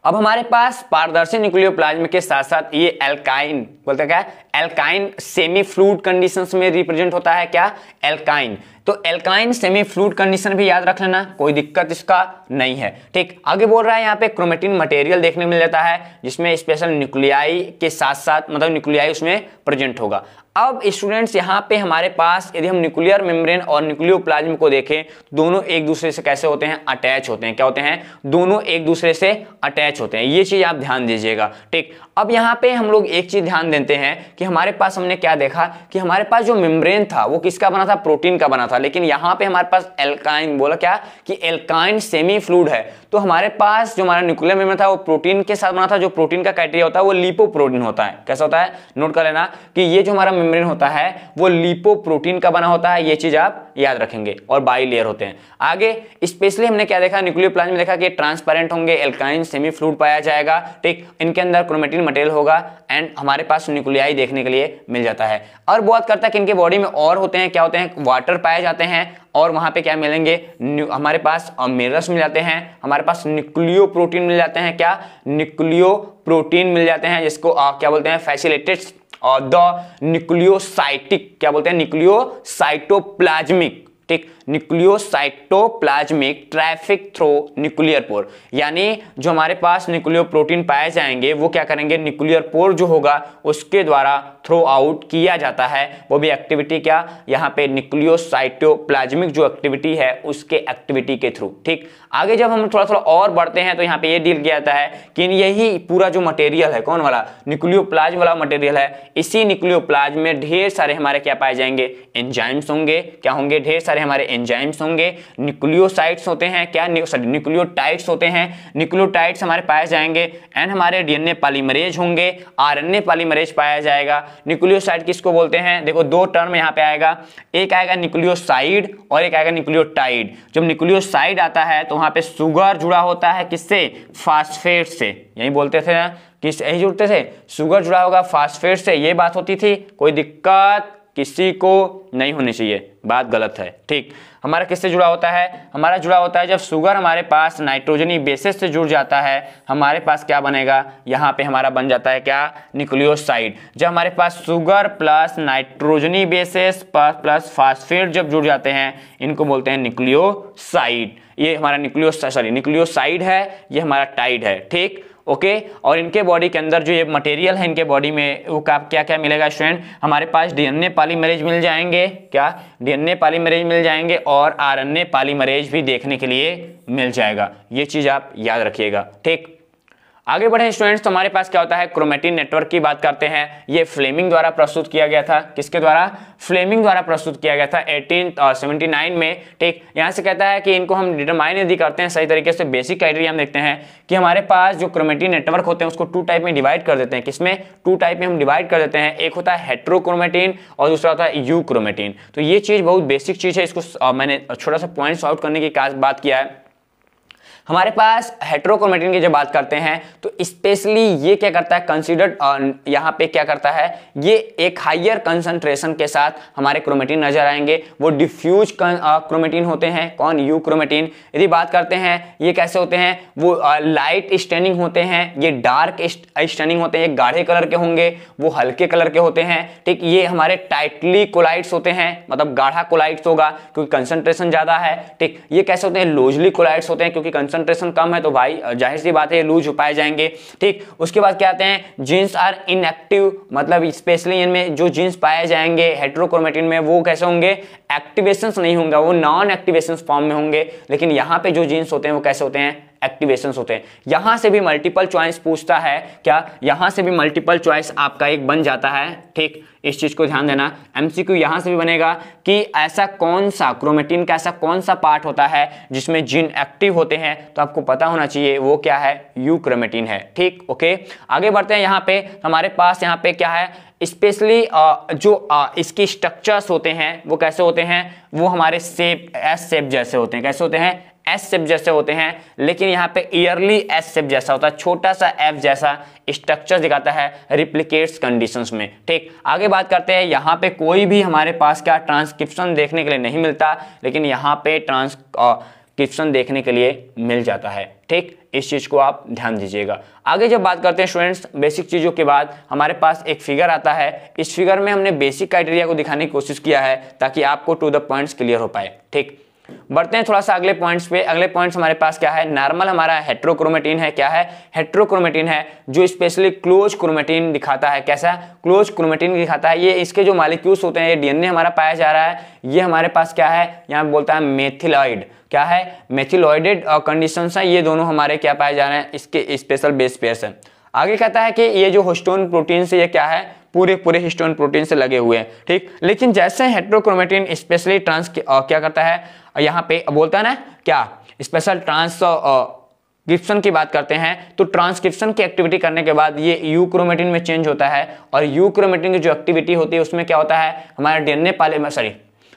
अब हमारे पास पारदर्शी न्यूक्लियोप्लाज्म के साथ साथ ये एल्काइन, बोलते हैं क्या, एल्काइन सेमी फ्लूइड कंडीशंस में रिप्रेजेंट होता है। क्या, एल्काइन। तो एल्काइन सेमी फ्लूइड कंडीशन भी याद रख लेना, कोई दिक्कत इसका नहीं है। ठीक, आगे बोल रहा है यहाँ पे क्रोमेटिन मटेरियल देखने मिल जाता है जिसमें स्पेशल न्यूक्लियाई के साथ साथ, मतलब न्यूक्लियाई उसमें प्रेजेंट होगा। अब स्टूडेंट्स यहाँ पे हमारे पास यदि हम न्यूक्लियर मेम्ब्रेन और न्यूक्लियोप्लाज्म को देखें तो दोनों एक दूसरे से कैसे होते हैं, अटैच होते हैं। क्या होते हैं, दोनों एक दूसरे से अटैच होते हैं। ये चीज आप ध्यान दीजिएगा, ठीक। अब यहाँ पे हम लोग एक चीज ध्यान देते हैं कि हमारे पास हमने क्या देखा कि हमारे पास जो मेम्ब्रेन था वो किसका बना था, प्रोटीन का बना था, लेकिन यहाँ पे हमारे पास एल्काइन, बोला क्या कि एल्काइन सेमी फ्लूइड है। तो हमारे पास जो हमारा न्यूक्लियर मेम्ब्रेन था वो प्रोटीन के साथ बना था। जो प्रोटीन का क्राइटेरिया होता है वो लिपोप्रोटीन होता है। कैसा होता है, नोट कर लेना कि ये जो हमारा मेम्ब्रेन होता है वो लिपोप्रोटीन का बना होता है। ये चीज आप याद रखेंगे, और बाइलेयर होते हैं। आगे स्पेशली हमने क्या देखा, न्यूक्लियोप्लाज्म में देखा कि ट्रांसपेरेंट होंगे, एल्काइन सेमी फ्लूइड पाया जाएगा, ठीक। इनके अंदर क्रोमेटिन मटेरियल होगा एंड हमारे पास न्यूक्लियाई देखने के लिए मिल जाता है। और बात करता है कि इनके बॉडी में और होते हैं, क्या होते हैं, वाटर पाए जाते हैं, और वहां पे क्या मिलेंगे, हमारे पास मिनरल्स मिल जाते हैं, हमारे पास न्यूक्लियो प्रोटीन मिल जाते हैं। क्या, न्यूक्लियो प्रोटीन मिल जाते हैं, जिसको क्या बोलते हैं, फैसिलिटेट्स और द न्यूक्लियोसाइटिक, क्या बोलते हैं, न्यूक्लियोसाइटोप्लाज्मिक, ठीक, nucleocytoplasmic traffic through nuclear pore. यानी जो हमारे पास न्यूक्लियो प्रोटीन पाए जाएंगे वो क्या करेंगे, न्यूक्लियर पोर जो होगा उसके द्वारा थ्रो आउट किया जाता है। वो भी एक्टिविटी क्या, यहाँ पे न्यूक्लियोसाइटोप्लाज्मिक जो एक्टिविटी है उसके एक्टिविटी के थ्रू, ठीक। आगे जब हम थोड़ा थोड़ा और बढ़ते हैं तो यहाँ पे ये डील किया जाता है कि यही पूरा जो मटेरियल है, कौन वाला, न्यूक्लियोप्लाज्म वाला मटेरियल है, इसी न्यूक्लियोप्लाज्म में ढेर सारे हमारे क्या पाए जाएंगे, एंजाइम्स होंगे। क्या होंगे, ढेर सारे हमारे एंजाइम्स होंगे। न्यूक्लियोसाइट्स होते हैं, क्या, न्यूक्लियोटाइड्स होते हैं, न्यूक्लियोटाइड्स हमारे पाए जाएंगे एंड हमारे डीएनए पॉलीमरेज होंगे, आरएनए पॉलीमरेज पाया जाएगा। न्यूक्लियोसाइड किसको बोलते हैं, देखो दो टर्म यहाँ पे आएगा, एक आएगा न्यूक्लियोसाइड और एक आएगा न्यूक्लियोटाइड। जब न्यूक्लियोसाइड आता है तो वहां पे शुगर जुड़ा होता है, किससे, फास्फेट से। यही बोलते थे ना, किस यही जुड़ते थे, शुगर जुड़ा होगा फास्फेट से। ये बात होती थी, कोई दिक्कत किसी को नहीं होनी चाहिए, बात गलत है, ठीक। हमारा किससे जुड़ा होता है, हमारा जुड़ा होता है जब शुगर हमारे पास नाइट्रोजनी बेसिस से जुड़ जाता है, हमारे पास क्या बनेगा, यहाँ पे हमारा बन जाता है क्या, न्यूक्लियोसाइड। जब हमारे पास sugar plus nitrogenous bases plus phosphate जब जुड़ जाते हैं, इनको बोलते हैं न्यूक्लियोसाइड। ये हमारा न्यूक्लियोसाइड है, ये हमारा टाइड है, ठीक, ओके। और इनके बॉडी के अंदर जो ये मटेरियल है इनके बॉडी में वो क्या क्या मिलेगा स्टूडेंट, हमारे पास डीएनए पॉलीमरेज मिल जाएंगे, क्या, डीएनए पॉलीमरेज मिल जाएंगे, और आरएनए पॉलीमरेज भी देखने के लिए मिल जाएगा। ये चीज आप याद रखिएगा, ठीक। आगे बढ़े स्टूडेंट्स, तो हमारे पास क्या होता है, क्रोमेटिन नेटवर्क की बात करते हैं। ये फ्लेमिंग द्वारा प्रस्तुत किया गया था, किसके द्वारा, फ्लेमिंग द्वारा प्रस्तुत किया गया था 1879 में, ठीक। यहाँ से कहता है कि इनको हम डिटरमाइन यदि करते हैं सही तरीके से, बेसिक क्राइटेरिया हम देखते हैं कि हमारे पास जो क्रोमेटिन नेटवर्क होते हैं उसको टू टाइप में डिवाइड कर देते हैं। किसमें, टू टाइप में हम डिवाइड कर देते हैं, एक होता है हेट्रोक्रोमेटिन और दूसरा होता है यूक्रोमेटिन। तो ये चीज बहुत बेसिक चीज है, इसको मैंने छोटा सा पॉइंट्स आउट करने की बात किया है। हमारे पास हेट्रोक्रोमेटिन की जब बात करते हैं तो स्पेशली ये क्या करता है, कंसीडर्ड यहाँ पे क्या करता है, ये एक हायर कंसंट्रेशन के साथ हमारे क्रोमेटिन नजर आएंगे, वो डिफ्यूज क्रोमेटिन होते हैं। कौन, यू क्रोमेटिन। यदि बात करते हैं ये कैसे होते हैं, वो लाइट स्टेनिंग होते हैं, ये डार्क स्टेनिंग होते हैं, ये गाढ़े कलर के होंगे, वो हल्के कलर के होते हैं, ठीक। ये हमारे टाइटली कोलाइड्स होते हैं, मतलब गाढ़ा कोलाइड्स होगा क्योंकि कंसंट्रेशन ज्यादा है, ठीक। ये कैसे होते हैं, लूजली कोलाइड्स होते हैं, क्योंकि कंसंट्रेशन कम है तो भाई जाहिर सी बात है लूज पाए जाएंगे, ठीक। उसके बाद क्या आते हैं, जीन्स आर इनएक्टिव, मतलब स्पेशली इनमें जो जीन्स पाए जाएंगे हेट्रोक्रोमेटिन में वो कैसे होंगे, एक्टिवेशंस नहीं होंगे, वो नॉन एक्टिवेशंस फॉर्म में होंगे। लेकिन यहाँ पे जो जीन्स होते हैं वो कैसे होते हैं, एक्टिवेशंस होते हैं। यहां से भी मल्टीपल चॉइस पूछता है, क्या, यहां से भी मल्टीपल चॉइस आपका एक बन जाता है, ठीक। इस चीज को ध्यान देना, एमसीक्यू यहां से भी बनेगा कि ऐसा कौन सा क्रोमेटिन का ऐसा कौन सा पार्ट होता है जिसमें जीन एक्टिव होते हैं, तो आपको पता होना चाहिए वो क्या है, यूक्रोमेटिन है, ठीक, ओके। आगे बढ़ते हैं, यहाँ पे हमारे पास यहाँ पे क्या है, स्पेशली जो इसकी स्ट्रक्चर्स होते हैं वो कैसे होते हैं, वो हमारे शेप एस शेप जैसे होते हैं, कैसे होते हैं, एस शेप जैसे होते हैं। लेकिन यहाँ पे ईयरली एस शेप जैसा होता है, छोटा सा एफ जैसा स्ट्रक्चर दिखाता है रिप्लिकेट्स कंडीशंस में, ठीक। आगे बात करते हैं, यहाँ पे कोई भी हमारे पास क्या ट्रांसक्रिप्शन देखने के लिए नहीं मिलता, लेकिन यहाँ पे ट्रांसक्रिप्शन देखने के लिए मिल जाता है, ठीक। इस चीज को आप ध्यान दीजिएगा। आगे जब बात करते हैं स्टूडेंट्स बेसिक चीजों के बाद, हमारे पास एक फिगर आता है। इस फिगर में हमने बेसिक क्राइटेरिया को दिखाने की कोशिश किया है ताकि आपको टू द पॉइंट्स क्लियर हो पाए, ठीक। बढ़ते हैं थोड़ा सा अगले पॉइंट्स पे। अगले पॉइंट्स हमारे पास क्या है, नॉर्मल हमारा हेट्रोक्रोमेटिन है। क्या है, हेट्रोक्रोमेटिन है, जो स्पेशली क्लोज क्रोमेटिन दिखाता है। कैसा, क्लोज क्रोमेटिन दिखाता है। ये इसके जो मॉलिक्यूल्स होते हैं, ये डीएनए हमारा पाया जा रहा है, ये हमारे पास क्या है, यहाँ बोलता है मेथिलॉइड। क्या है, मेथिलॉइडेड कंडीशंस है, ये दोनों हमारे क्या पाए जा रहे हैं, इसके स्पेशल बेस पेयर्स है। आगे कहता है कि ये जो हिस्टोन प्रोटीन से ये क्या है, पूरे हिस्टोन प्रोटीन से लगे हुए हैं। ठीक, लेकिन जैसे हेट्रोक्रोमेटिन स्पेशली ट्रांस क्या करता है, यहाँ पे बोलता है ना क्या, स्पेशल ट्रांसक्रिप्शन की बात करते हैं, तो ट्रांसक्रिप्शन की एक्टिविटी करने के बाद ये यूक्रोमेटिन में चेंज होता है, और यूक्रोमेटिन की जो एक्टिविटी होती है उसमें क्या होता है, हमारा डीएनए पॉलीमरेज, सॉरी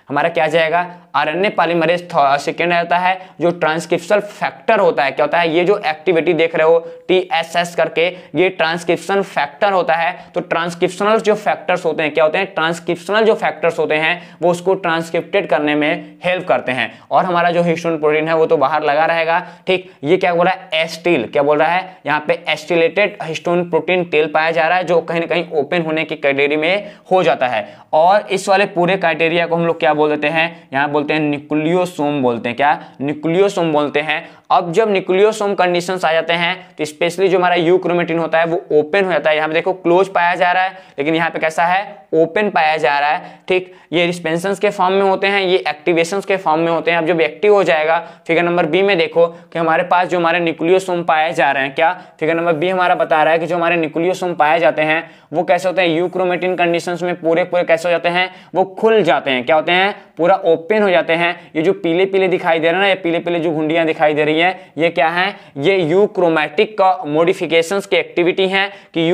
हमारा क्या जाएगा, आरएनए पॉलीमरेज सेकेंड आता है, जो ट्रांसक्रिप्शन फैक्टर होता है। क्या होता है, ये जो एक्टिविटी देख रहे हो टीएसएस करके, ये ट्रांसक्रिप्शन फैक्टर होता है। तो ट्रांसक्रिप्शनल जो फैक्टर्स होते हैं, क्या होते हैं, ट्रांसक्रिप्शनल जो फैक्टर्स होते हैं वो उसको ट्रांसक्रिप्टेड करने में हेल्प करते हैं, और हमारा जो हिस्टोन प्रोटीन है वो तो बाहर लगा रहेगा। ठीक, ये क्या बोल रहा है, एस्टिल, क्या बोल रहा है, यहाँ पे एस्टिलेटेड हिस्टोन प्रोटीन टेल पाया जा रहा है, जो कहीं ना कहीं ओपन होने की कैटेगरी में हो जाता है। और इस वाले पूरे क्राइटेरिया को हम लोग क्या बोल देते हैं, यहाँ बोलते हैं न्यूक्लियोसोम बोलते हैं। क्या, न्यूक्लियोसोम बोलते हैं। अब जब न्यूक्लियोसोम कंडीशंस आ जाते हैं तो स्पेशली जो हमारा यूक्रोमेटिन होता है वो ओपन हो जाता है। यहाँ पे देखो क्लोज पाया जा रहा है, लेकिन यहाँ पे कैसा है, ओपन पाया जा रहा है। ठीक, ये रिस्पेंशंस के फॉर्म में होते हैं, ये एक्टिवेशंस के फॉर्म में होते हैं। अब जब एक्टिव हो जाएगा, फिगर नंबर बी में देखो कि हमारे पास जो हमारे न्यूक्लियोसोम पाए जा रहे हैं, क्या फिगर नंबर बी हमारा बता रहा है कि जो हमारे न्यूक्लियोसोम पाए जाते हैं वो कैसे होते हैं, यूक्रोमेटिन कंडीशंस में पूरे कैसे हो जाते हैं, वो खुल जाते हैं। क्या होते हैं, पूरा ओपन हो जाते हैं। ये जो पीले पीले दिखाई दे रहे हैं ना, ये पीले पीले जो घुंडियां दिखाई दे रही है, ये क्या है, ये यूक्रोमैटिक का मॉडिफिकेशंस की एक्टिविटी है कि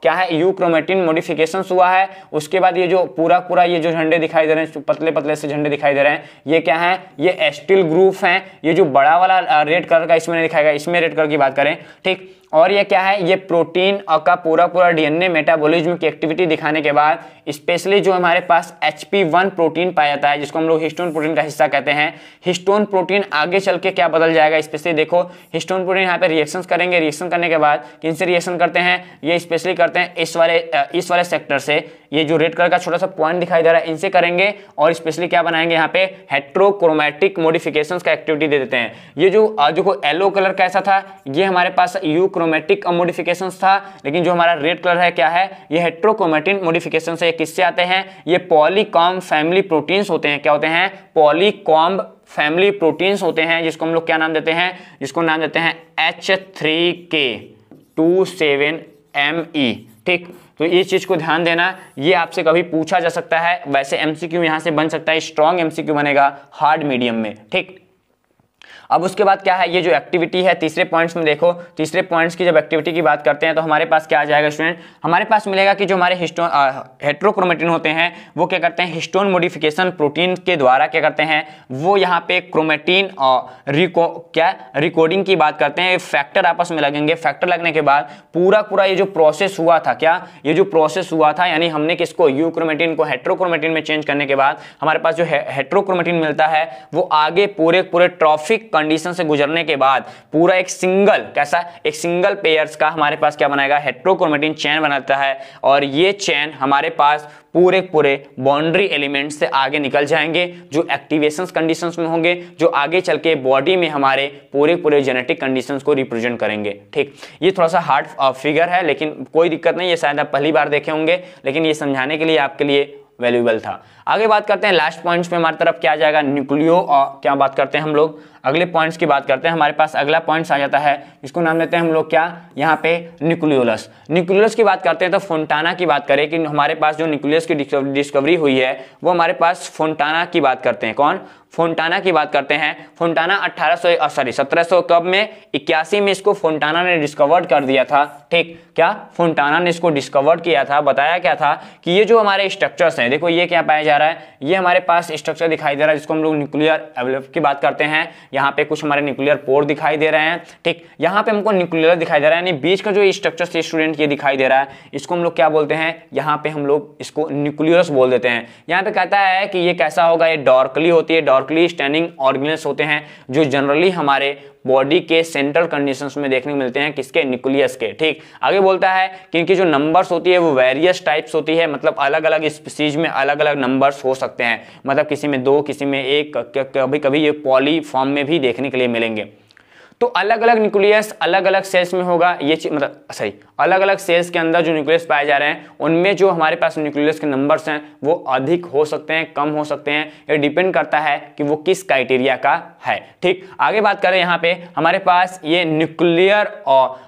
क्या है, यूक्रोमेटिन मॉडिफिकेशंस हुआ है। उसके बाद ये जो पूरा ये जो झंडे दिखाई दे रहे हैं, पतले पतले से झंडे दिखाई दे रहे हैं, ये क्या है, ये एस्टिल ग्रुप हैं। ये जो बड़ा वाला रेड कलर का इसमें दिखाएगा, इसमें रेड कलर की बात करें। ठीक, और ये क्या है, ये प्रोटीन का पूरा डीएनए मेटाबॉलिज्म की एक्टिविटी दिखाने के बाद स्पेशली जो हमारे पास HP1 प्रोटीन पाया जाता है, जिसको हम लोग हिस्टोन प्रोटीन का हिस्सा कहते हैं। हिस्टोन प्रोटीन आगे चल के क्या बदल जाएगा, स्पेशली देखो हिस्टोन प्रोटीन यहाँ पे रिएक्शंस करेंगे। रिएक्शन करने के बाद किनसे रिएक्शन करते हैं, ये स्पेशली करते हैं इस वाले सेक्टर से। ये जो रेड कलर का छोटा सा पॉइंट दिखाई दे रहा है, इनसे करेंगे, और स्पेशली क्या बनाएंगे, यहाँ पे हेट्रोक्रोमैटिक मॉडिफिकेशंस का एक्टिविटी दे देते हैं। ये जो देखो येलो कलर कैसा था, ये हमारे पास यूक्रोमैटिक मॉडिफिकेशंस था, लेकिन जो हमारा रेड कलर है क्या है, ये हेट्रोक्रोमैटिन मॉडिफिकेशंस है। किससे आते हैं, ये पॉलीकॉम्ब फैमिली प्रोटीन्स होते हैं। क्या होते हैं, पॉलीकॉम्ब फैमिली प्रोटीन्स होते हैं, जिसको हम लोग क्या नाम देते हैं, जिसको नाम देते हैं H3K27Me। ठीक, तो इस चीज को ध्यान देना, ये आपसे कभी पूछा जा सकता है। वैसे एमसीक्यू यहां से बन सकता है, स्ट्रॉन्ग एमसीक्यू बनेगा हार्ड मीडियम में। ठीक, अब उसके बाद क्या है, ये जो एक्टिविटी है तीसरे पॉइंट्स में देखो, तीसरे पॉइंट्स की जब एक्टिविटी की बात करते हैं तो हमारे पास क्या आ जाएगा स्टूडेंट, हमारे पास मिलेगा कि जो हमारे हेट्रोक्रोमेटिन होते हैं वो क्या करते हैं, हिस्टोन मॉडिफिकेशन प्रोटीन के द्वारा क्या करते हैं, वो यहाँ पे क्रोमेटिन रिकोडिंग की बात करते हैं। फैक्टर आपस में लगेंगे, फैक्टर लगने के बाद पूरा ये जो प्रोसेस हुआ था, क्या ये जो प्रोसेस हुआ था, यानी हमने किसको, यूक्रोमेटिन को हेट्रोक्रोमेटिन में चेंज करने के बाद हमारे पास जो हेट्रोक्रोमेटिन मिलता है वो आगे पूरे ट्रॉफिक कंडीशन से गुजरने के बाद पूरा एक सिंगल कैसा, एक सिंगल पेयर्स का हमारे पास क्या बनाएगा, हेट्रोक्रोमेटिन चेन बनाता है। और ये चेन हमारे पास पूरे बाउंड्री एलिमेंट से आगे निकल जाएंगे, जो एक्टिवेशंस कंडीशंस में होंगे, जो आगे चल के बॉडी में हमारे पूरे जेनेटिक कंडीशंस को रिप्रेजेंट करेंगे। ठीक, ये थोड़ा सा हार्ड फिगर है, लेकिन कोई दिक्कत नहीं, ये शायद आप पहली बार देखे होंगे, लेकिन ये समझाने के लिए आपके लिए वैल्यूएबल था। आगे बात करते हैं लास्ट पॉइंट्स पे, हमारी तरफ क्या आ जाएगा, न्यूक्लियो, और क्या बात करते हैं हम लोग, अगले पॉइंट्स की बात करते हैं। हमारे पास अगला पॉइंट्स आ जाता है, इसको नाम देते हैं हम लोग क्या, यहाँ पे न्यूक्लियोलस। न्यूक्लियोलस की बात करते हैं तो फोंटाना की बात करें कि हमारे पास जो न्यूक्लियस की डिस्कवरी हुई है वो हमारे पास फोंटाना की बात करते हैं। कौन, फोंटाना की बात करते हैं। फोंटाना 1700 कब में, 81 में इसको फोंटाना ने डिस्कवर्ड कर दिया था। ठीक, क्या फोंटाना ने इसको डिस्कवर्ड किया था। बताया क्या था कि ये जो हमारे स्ट्रक्चर्स हैं, देखो ये क्या पाया जा रहा है, ये हमारे पास स्ट्रक्चर दिखाई दे रहा है जिसको हम लोग न्यूक्लियर की बात करते हैं। यहाँ पे कुछ हमारे न्यूक्लियर पोर दिखाई दे रहे हैं। ठीक, यहाँ पे हमको न्यूक्लियर दिखाई दे रहा है, यानी बीच का जो स्ट्रक्चर से स्टूडेंट ये दिखाई दे रहा है, इसको हम लोग क्या बोलते हैं, यहाँ पे हम लोग इसको न्यूक्लियस बोल देते हैं। यहाँ पे कहता है कि ये कैसा होगा, ये डॉर्कली होती है, डॉर्कली स्टैंडिंग ऑर्गेनेल्स होते हैं जो जनरली हमारे बॉडी के सेंट्रल कंडीशंस में देखने को मिलते हैं, किसके, न्यूक्लियस के। ठीक, आगे बोलता है कि इनकी जो नंबर्स होती है वो वेरियस टाइप्स होती है, मतलब अलग अलग स्पीसीज में अलग अलग नंबर्स हो सकते हैं, मतलब किसी में 2, किसी में 1, कभी कभी ये पॉली फॉर्म में भी देखने के लिए मिलेंगे। तो अलग अलग न्यूक्लियस अलग अलग सेल्स में होगा, ये मतलब सही, अलग अलग सेल्स के अंदर जो न्यूक्लियस पाए जा रहे हैं उनमें जो हमारे पास न्यूक्लियस के नंबर्स हैं वो अधिक हो सकते हैं, कम हो सकते हैं, ये डिपेंड करता है कि वो किस क्राइटेरिया का है। ठीक, आगे बात करें, यहाँ पे हमारे पास ये न्यूक्लियर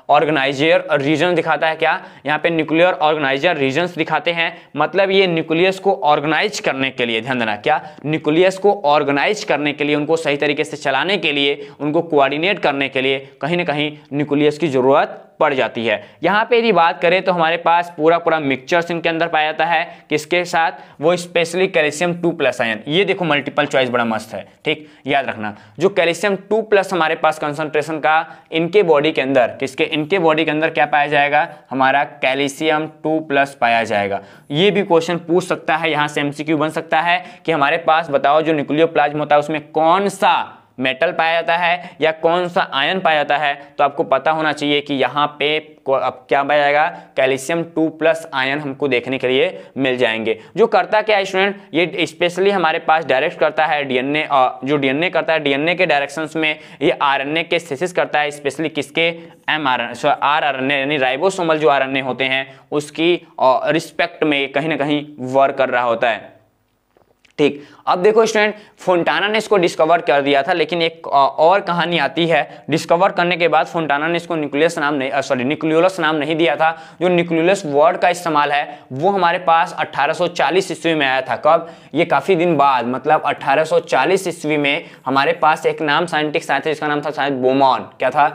ऑर्गेनाइजर रीजन दिखाता है। क्या, यहाँ पे न्यूक्लियर ऑर्गेनाइजर रीजन्स दिखाते हैं, मतलब ये न्यूक्लियस को ऑर्गेनाइज करने के लिए, ध्यान देना, क्या, न्यूक्लियस को ऑर्गेनाइज करने के लिए, उनको सही तरीके से चलाने के लिए, उनको कोऑर्डिनेट करने के लिए कहीं ना कहीं न्यूक्लियस की जरूरत पड़ जाती है। यहाँ पे यदि बात करें तो हमारे पास पूरा पूरा मिक्सचर्स इनके अंदर पाया जाता है, किसके साथ, वो स्पेशली कैल्शियम 2+ आयन। ये देखो मल्टीपल चॉइस बड़ा मस्त है। ठीक, याद रखना, जो कैल्शियम 2+ हमारे पास कंसंट्रेशन का इनके बॉडी के अंदर, किसके, इनके बॉडी के अंदर क्या पाया जाएगा, हमारा कैल्शियम 2+ पाया जाएगा। ये भी क्वेश्चन पूछ सकता है, यहाँ से MCQ बन सकता है कि हमारे पास बताओ जो न्यूक्लियोप्लाज्म होता है उसमें कौन सा मेटल पाया जाता है या कौन सा आयन पाया जाता है। तो आपको पता होना चाहिए कि यहाँ पे अब क्या पाया जाएगा, कैल्शियम 2+ आयन हमको देखने के लिए मिल जाएंगे। जो करता क्या है स्टूडेंट, ये स्पेशली हमारे पास डायरेक्ट करता है डीएनए, जो डीएनए करता है, डीएनए के डायरेक्शंस में ये आरएनए के सिंथेसिस करता है, स्पेशली किसके, आरएनए यानी राइबोसोमल जो आरएनए होते हैं उसकी रिस्पेक्ट में कहीं ना कहीं वर्क कर रहा होता है। ठीक, अब देखो स्टूडेंट, फोंटाना ने इसको डिस्कवर कर दिया था, लेकिन एक और कहानी आती है, डिस्कवर करने के बाद फोंटाना ने इसको न्यूक्लियस नाम नहीं, न्यूक्लियोलस नाम नहीं दिया था। जो न्यूक्लियोलस वर्ड का इस्तेमाल है वो हमारे पास 1840 ईस्वी में आया था। कब, ये काफी दिन बाद, मतलब 1840 ईस्वी में हमारे पास एक नाम साइंटिस्ट आया था, इसका नाम था शायद बोमॉन। क्या था,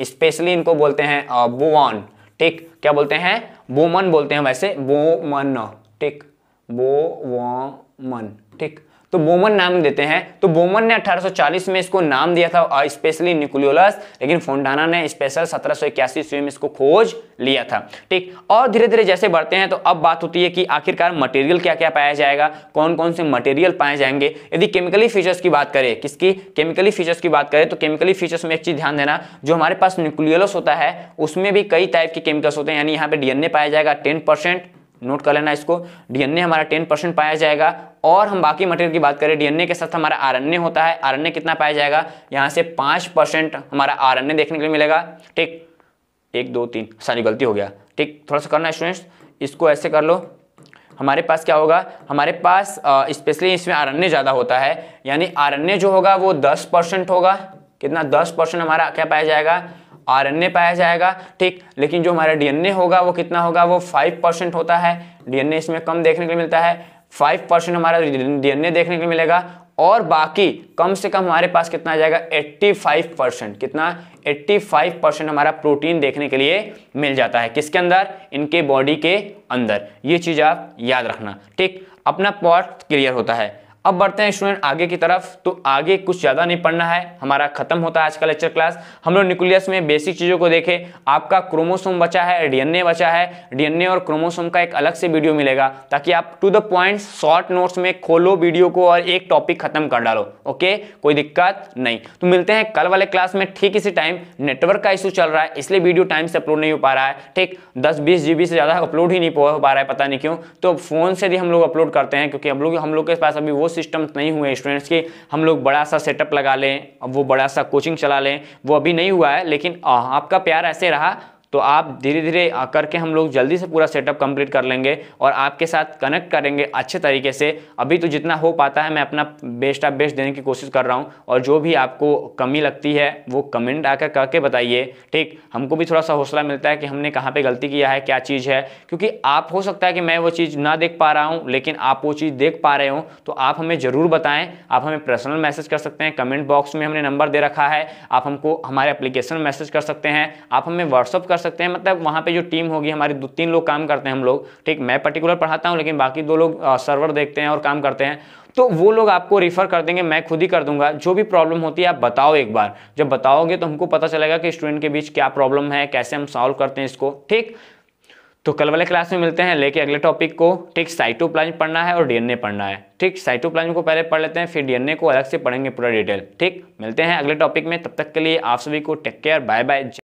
स्पेशली इनको बोलते हैं बोवन। ठीक, क्या बोलते हैं, बोमन बोलते हैं वैसे, बोमन। ठीक, बोमन। ठीक, तो बोमन नाम देते हैं। तो बोमन ने 1840 में इसको नाम दिया था स्पेशली न्यूक्लियोलस, लेकिन फोंटाना ने स्पेशल 1781 ईस्वी में इसको खोज लिया था। ठीक, और धीरे धीरे जैसे बढ़ते हैं तो अब बात होती है कि आखिरकार मटेरियल क्या क्या पाया जाएगा, कौन कौन से मटेरियल पाए जाएंगे। यदि केमिकली फीचर्स की बात करें, किसकी, केमिकली फीचर्स की बात करें, तो केमिकली फीचर्स में एक चीज ध्यान देना, जो हमारे पास न्यूक्लियोलस होता है उसमें भी कई टाइप के केमिकल्स होते हैं, यानी यहाँ पे डीएनए पाया जाएगा 10%, नोट कर लेना इसको, डीएनए हमारा 10% पाया जाएगा। और हम बाकी मटेरियल की बात करें, डीएनए के साथ हमारा आरएनए होता है, आरएनए कितना पाया जाएगा, यहाँ से 5% हमारा आरएनए देखने के लिए मिलेगा। ठीक, 1 2 3 सारी गलती हो गया। ठीक, थोड़ा सा करना है स्टूडेंट्स, इसको ऐसे कर लो। हमारे पास क्या होगा, हमारे पास स्पेशली इसमें आरएनए ज्यादा होता है, यानी आरएनए जो होगा वो 10% होगा। कितना, 10% हमारा क्या पाया जाएगा, आरएनए पाया जाएगा। ठीक, लेकिन जो हमारा डीएनए होगा वो कितना होगा, वो 5% होता है। डीएनए इसमें कम देखने के लिए मिलता है, 5% हमारा डीएनए देखने के लिए मिलेगा। और बाकी कम से कम हमारे पास कितना आ जाएगा, 85%। कितना, 85% हमारा प्रोटीन देखने के लिए मिल जाता है, किसके अंदर, इनके बॉडी के अंदर। ये चीज आप याद रखना। ठीक, अपना पॉइंट क्लियर होता है। अब बढ़ते हैं स्टूडेंट आगे की तरफ। तो आगे कुछ ज्यादा नहीं पढ़ना है, हमारा खत्म होता है आज का लेक्चर क्लास। हम लोग न्यूक्लियस में बेसिक चीजों को देखें। आपका क्रोमोसोम बचा है, डीएनए बचा है। डीएनए और क्रोमोसोम का एक अलग से वीडियो मिलेगा, ताकि आप to the point short notes में खोलो वीडियो को और एक टॉपिक खत्म कर डालो। ओके, कोई दिक्कत नहीं। तो मिलते हैं कल वाले क्लास में ठीक इसी टाइम। नेटवर्क का इशू चल रहा है, इसलिए वीडियो टाइम से अपलोड नहीं हो पा रहा है। ठीक, 10-20 GB से ज्यादा अपलोड ही नहीं हो पा रहा है, पता नहीं क्यों। तो फोन से भी हम लोग अपलोड करते हैं, क्योंकि हम लोग के पास अभी वो सिस्टम नहीं हुए स्टूडेंट्स की हम लोग बड़ा सा सेटअप लगा लें, अब वो बड़ा सा कोचिंग चला लें, वो अभी नहीं हुआ है। लेकिन आपका प्यार ऐसे रहा तो आप धीरे धीरे करके हम लोग जल्दी से पूरा सेटअप कंप्लीट कर लेंगे और आपके साथ कनेक्ट करेंगे अच्छे तरीके से। अभी तो जितना हो पाता है मैं अपना बेस्ट ऑफ बेस्ट देने की कोशिश कर रहा हूं, और जो भी आपको कमी लगती है वो कमेंट आकर करके बताइए। ठीक, हमको भी थोड़ा सा हौसला मिलता है कि हमने कहाँ पे गलती किया है, क्या चीज़ है। क्योंकि आप, हो सकता है कि मैं वो चीज़ ना देख पा रहा हूँ, लेकिन आप वो चीज़ देख पा रहे हो, तो आप हमें ज़रूर बताएं। आप हमें पर्सनल मैसेज कर सकते हैं, कमेंट बॉक्स में हमने नंबर दे रखा है। आप हमको हमारे एप्लीकेशन में मैसेज कर सकते हैं, आप हमें व्हाट्सअप कर सकते हैं। मतलब वहाँ पे जो टीम होगी हमारी 2-3 लोग काम करते हैं हम लोग। ठीक, मैं पर्टिकुलर पढ़ाता हूँ, लेकिन बाकी 2 लोग सर्वर देखते हैं और काम करते हैं, तो वो लोग आपको रिफर कर देंगे, मैं खुद ही कर दूंगा। जो भी प्रॉब्लम होती है आप बताओ एक बार, जब बताओगे तो हमको पता चलेगा कि स्टूडेंट के बीच क्या प्रॉब्लम है, कैसे हम सॉल्व करते हैं इसको। ठीक, तो कल वाले क्लास में मिलते हैं लेके अगले टॉपिक को। ठीक, साइटोप्लाज्म पढ़ना है और डीएनए पढ़ना है। ठीक, साइटोप्लाज्म को पहले पढ़ लेते हैं, फिर डीएनए को अलग से पढ़ेंगे पूरा डिटेल। ठीक, मिलते हैं अगले टॉपिक में, तब तक के लिए आप सभी को टेक केयर, बाय बाय।